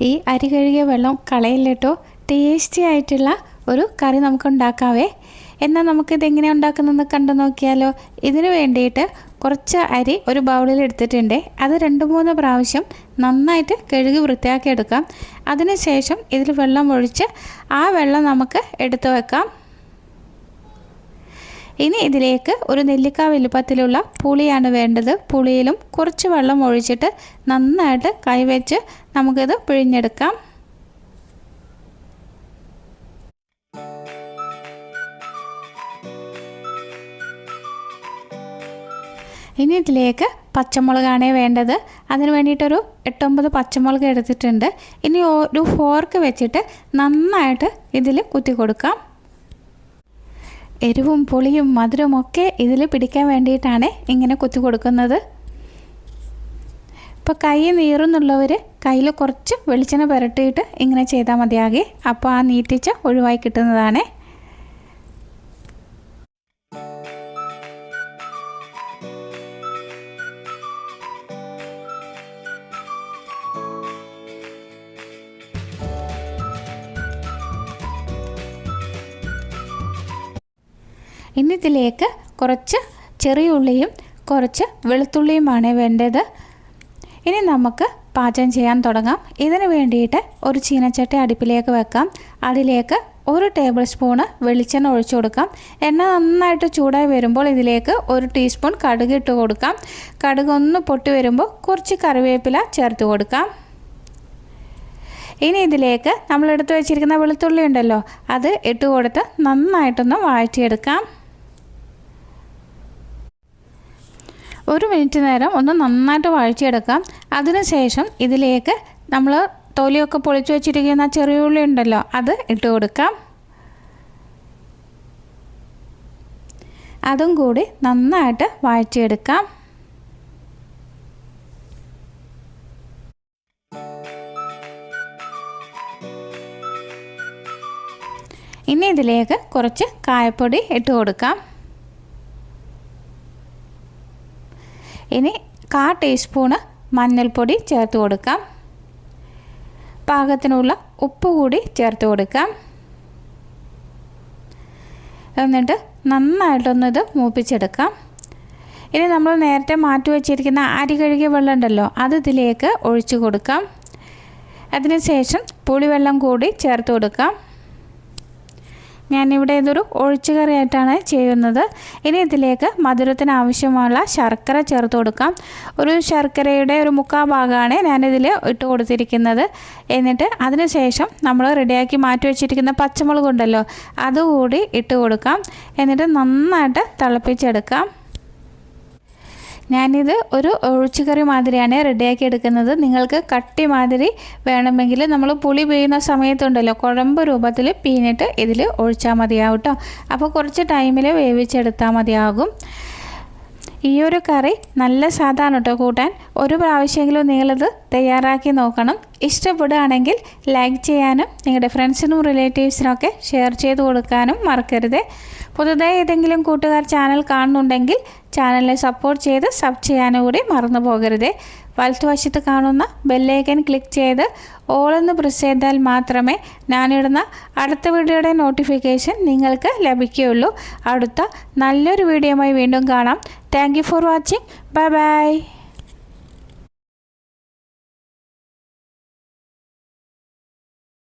ഈ അരി കഴുകിയ വെള്ളം കളയില്ലേട്ടോ, ടേസ്റ്റി ആയിട്ടുള്ള ഒരു കറി നമുക്ക് ഉണ്ടാക്കാവേ. എന്നാൽ നമുക്കിതെങ്ങനെ ഉണ്ടാക്കുന്നതെന്ന് കണ്ടു നോക്കിയാലോ. ഇതിന് വേണ്ടിയിട്ട് കുറച്ച് അരി ഒരു ബൗളിൽ എടുത്തിട്ടുണ്ട്. അത് 2-3 പ്രാവശ്യം നന്നായിട്ട് കഴുകി വൃത്തിയാക്കി എടുക്കാം. അതിനുശേഷം ഇതിൽ വെള്ളം ഒഴിച്ച് ആ വെള്ളം നമുക്ക് എടുത്തു വെക്കാം. ഇനി ഇതിലേക്ക് ഒരു നെല്ലിക്ക വലുപ്പത്തിലുള്ള പുളിയാണ് വേണ്ടത്. പുളിയിലും കുറച്ച് വെള്ളം ഒഴിച്ചിട്ട് നന്നായിട്ട് കൈവച്ച് നമുക്കിത് പിഴിഞ്ഞെടുക്കാം. ഇനി ഇതിലേക്ക് പച്ചമുളകാണ് വേണ്ടത്. അതിന് വേണ്ടിയിട്ടൊരു 8-9 പച്ചമുളക് എടുത്തിട്ടുണ്ട്. ഇനി ഒരു ഫോർക്ക് വെച്ചിട്ട് നന്നായിട്ട് ഇതിൽ കുത്തി കൊടുക്കാം. എരിവും പുളിയും മധുരവും ഒക്കെ ഇതിൽ പിടിക്കാൻ വേണ്ടിയിട്ടാണ് ഇങ്ങനെ കുത്തി കൊടുക്കുന്നത്. ഇപ്പോൾ കൈ നീറുന്നുള്ളവർ കയ്യിൽ കുറച്ച് വെളിച്ചെണ്ണ പുരട്ടിയിട്ട് ഇങ്ങനെ ചെയ്താൽ മതിയാകെ. അപ്പോൾ ആ നീട്ടിച്ച ഒഴിവായി കിട്ടുന്നതാണ്. ഇനി ഇതിലേക്ക് കുറച്ച് ചെറിയ ഉള്ളിയും കുറച്ച് വെളുത്തുള്ളിയുമാണ് വേണ്ടത്. ഇനി നമുക്ക് പാചകം ചെയ്യാൻ തുടങ്ങാം. ഇതിന് വേണ്ടിയിട്ട് ഒരു ചീനച്ചട്ടി അടുപ്പിലേക്ക് വെക്കാം. അതിലേക്ക് 1 ടേബിൾ സ്പൂണ് വെളിച്ചെണ്ണ ഒഴിച്ചു കൊടുക്കാം. എണ്ണ നന്നായിട്ട് ചൂടായി വരുമ്പോൾ ഇതിലേക്ക് 1 ടീസ്പൂൺ കടുക് ഇട്ട് കൊടുക്കാം. കടുക് ഒന്ന് പൊട്ടി വരുമ്പോൾ കുറച്ച് കറിവേപ്പില ചേർത്ത് കൊടുക്കാം. ഇനി ഇതിലേക്ക് നമ്മൾ എടുത്തു വെച്ചിരിക്കുന്ന വെളുത്തുള്ളി ഉണ്ടല്ലോ, അത് ഇട്ട് കൊടുത്ത് നന്നായിട്ടൊന്ന് വഴറ്റിയെടുക്കാം. 1 മിനിറ്റ് നേരം ഒന്ന് നന്നായിട്ട് വഴറ്റിയെടുക്കാം. അതിനുശേഷം ഇതിലേക്ക് നമ്മൾ തൊലിയൊക്കെ പൊളിച്ചു വെച്ചിരിക്കുന്ന ചെറിയ ഉള്ളി ഉണ്ടല്ലോ, അത് ഇട്ട് കൊടുക്കാം. അതും കൂടി നന്നായിട്ട് വഴറ്റിയെടുക്കാം. ഇനി ഇതിലേക്ക് കുറച്ച് കായപ്പൊടി ഇട്ട് കൊടുക്കാം. ഇനി 1/4 ടീസ്പൂണ് മഞ്ഞൾപ്പൊടി ചേർത്ത് കൊടുക്കാം. പാകത്തിനുള്ള ഉപ്പ് കൂടി ചേർത്ത് കൊടുക്കാം. എന്നിട്ട് നന്നായിട്ടൊന്നിത് മൂപ്പിച്ചെടുക്കാം. ഇനി നമ്മൾ നേരത്തെ മാറ്റി വെച്ചിരിക്കുന്ന അരി കഴുകിയ വെള്ളം ഉണ്ടല്ലോ, അത് ഇതിലേക്ക് ഒഴിച്ചു കൊടുക്കാം. അതിനുശേഷം പുളിവെള്ളം കൂടി ചേർത്ത് കൊടുക്കാം. ഞാനിവിടെ ഇതൊരു ഒഴിച്ചുകറിയായിട്ടാണ് ചെയ്യുന്നത്. ഇനി ഇതിലേക്ക് മധുരത്തിന് ആവശ്യമുള്ള ശർക്കര ചേർത്ത് കൊടുക്കാം. ഒരു ശർക്കരയുടെ ഒരു 1/4 ഭാഗമാണ് ഞാനിതിൽ ഇട്ട് കൊടുത്തിരിക്കുന്നത്. എന്നിട്ട് അതിനുശേഷം നമ്മൾ റെഡിയാക്കി മാറ്റി വെച്ചിരിക്കുന്ന പച്ചമുളക് ഉണ്ടല്ലോ, അതുകൂടി ഇട്ട് കൊടുക്കാം. എന്നിട്ട് നന്നായിട്ട് തിളപ്പിച്ചെടുക്കാം. ഞാനിത് ഒരു ഒഴിച്ചുകറി മാതിരിയാണ് റെഡിയാക്കി എടുക്കുന്നത്. നിങ്ങൾക്ക് കട്ടി മാതിരി വേണമെങ്കിൽ നമ്മൾ പുളി പിഴിയുന്ന സമയത്തുണ്ടല്ലോ, കുഴമ്പ് രൂപത്തിൽ പിഴിഞ്ഞിട്ട് ഇതിൽ ഒഴിച്ചാൽ മതിയാവും കേട്ടോ. അപ്പോൾ കുറച്ച് ടൈമിൽ വേവിച്ചെടുത്താൽ മതിയാകും. ഈ ഒരു കറി നല്ല സാധാരണ കേട്ടോ കൂട്ടാൻ. ഒരു പ്രാവശ്യമെങ്കിലും നിങ്ങളിത് തയ്യാറാക്കി നോക്കണം. ഇഷ്ടപ്പെടുകയാണെങ്കിൽ ലൈക്ക് ചെയ്യാനും നിങ്ങളുടെ ഫ്രണ്ട്സിനും റിലേറ്റീവ്സിനൊക്കെ ഷെയർ ചെയ്ത് കൊടുക്കാനും മറക്കരുത്. പുതുതായി ഏതെങ്കിലും കൂട്ടുകാർ ചാനൽ കാണുന്നുണ്ടെങ്കിൽ ചാനലിനെ സപ്പോർട്ട് ചെയ്ത് സബ് ചെയ്യാനും കൂടി മറന്നു പോകരുത്. വലതുവശത്ത് കാണുന്ന ബെല്ലൈക്കൻ ക്ലിക്ക് ചെയ്ത് ഓളെന്ന് പ്രസ് ചെയ്താൽ മാത്രമേ ഞാനിടുന്ന അടുത്ത വീഡിയോയുടെ നോട്ടിഫിക്കേഷൻ നിങ്ങൾക്ക് ലഭിക്കുകയുള്ളൂ. അടുത്ത നല്ലൊരു വീഡിയോയുമായി വീണ്ടും കാണാം. Thank you for watching. Bye bye.